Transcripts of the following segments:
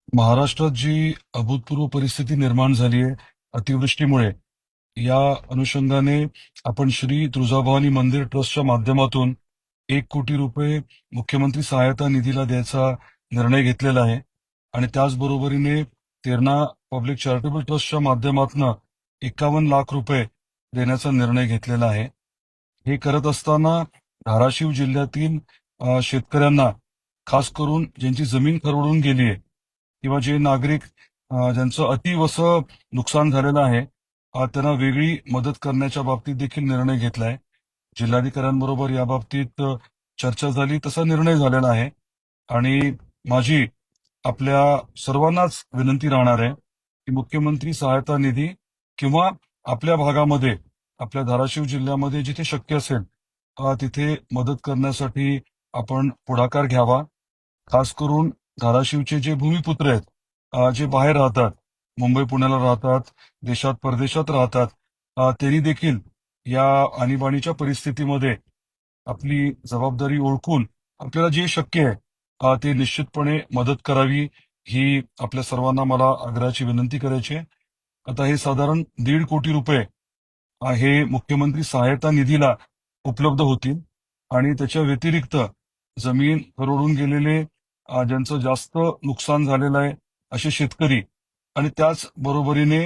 महाराष्ट्रात जी अभूतपूर्व परिस्थिती निर्माण झाली आहे अतिवृष्टीमुळे, या अनुषंगाने आपण श्री तुळजाभवानी मंदिर ट्रस्टच्या माध्यमातून 1 कोटी रुपये मुख्यमंत्री सहायता निधीला द्यायचा निर्णय घेतलेला आहे आणि त्याचबरोबरीने तेरणा पब्लिक चॅरिटेबल ट्रस्टच्या माध्यमातून 51 लाख रुपये देण्याचा निर्णय घेतलेला आहे. हे करत असताना धाराशिव जिल्ह्यातील शेतकऱ्यांना, खास करून ज्यांची जमीन खरवडून गेली आहे किंवा जे नागरिक ज्यांचं अतिवसं नुकसान झालेलं आहे, त्यांना वेगळी मदत करण्याच्या बाबतीत देखील निर्णय घेतलाय. जिल्हाधिकाऱ्यांबरोबर याबाबतीत चर्चा झाली, तसा निर्णय झालेला आहे आणि माझी आपल्या सर्वांनाच विनंती राहणार आहे की मुख्यमंत्री सहायता निधी किंवा आपल्या भागामध्ये, आपल्या धाराशिव जिल्ह्यामध्ये जिथे शक्य असेल तिथे मदत करण्यासाठी आपण पुढाकार घ्यावा. खास करून धाराशिवचे जे भूमिपुत्र आहेत, जे बाहेर राहतात, मुंबई पुण्याला राहतात, देशात परदेशात राहतात, त्यांनी देखील या आणीबाणीच्या परिस्थितीमध्ये आपली जबाबदारी ओळखून आपल्याला जे शक्य आहे ते निश्चितपणे मदत करावी, ही आपल्या सर्वांना मला आग्रहाची विनंती करायची आहे. आता हे साधारण 1.5 कोटी रुपये हे मुख्यमंत्री सहायता निधीला उपलब्ध होतील आणि त्याच्या व्यतिरिक्त जमीन खरवडून गेलेले, ज्यांचं जास्त नुकसान झालेलं आहे असे शेतकरी आणि त्याच बरोबरीने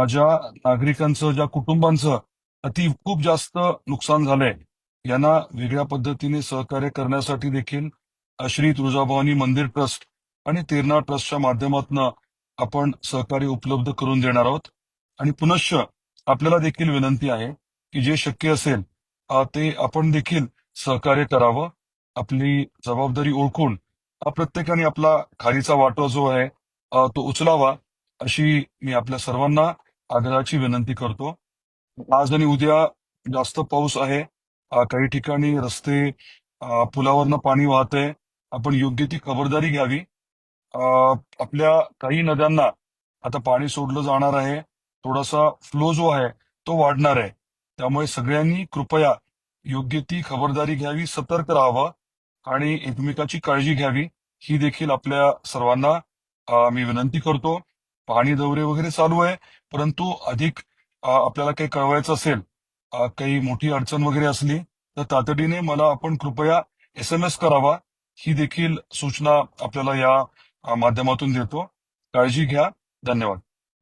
ज्या नागरिकांचं, ज्या कुटुंबांचं खूप जास्त नुकसान झालंय, यांना वेगळ्या पद्धतीने सहकार्य करण्यासाठी देखील श्री तुळजाभवानी मंदिर ट्रस्ट आणि तेरणा ट्रस्टच्या माध्यमातून आपण सहकार्य उपलब्ध करून देणार आहोत. आणि पुनश्च आपल्याला देखील विनंती आहे की जे शक्य असेल ते आपण देखील सहकार्य करावं. आपली जबाबदारी ओळखून प्रत्येकाने आपला खालीचा वाटा जो आहे तो उचलावा, अशी मी आपल्या सर्वांना आग्रहाची विनंती करतो. आज आणि उद्या जास्त पाऊस आहे, काही ठिकाणी रस्ते, पुलावरनं पाणी वाहतंय. आपण योग्य ती खबरदारी घ्यावी. आपल्या काही नद्यांना आता पाणी सोडलं जाणार आहे, थोडासा फ्लो जो आहे तो वाढणार आहे. त्यामुळे सगळ्यांनी कृपया योग्य ती खबरदारी घ्यावी, सतर्क राहावं आणि एकमेकाची काळजी घ्यावी, ही देखील आपल्या सर्वांना मी विनंती करतो. पाहणी दौरे वगैरे चालू आहे, परंतु अधिक आपल्याला काही कळवायचं असेल, काही मोठी अडचण वगैरे असली तर तातडीने मला आपण कृपया SMS करावा, ही देखील सूचना आपल्याला या माध्यमातून देतो. काळजी घ्या. धन्यवाद.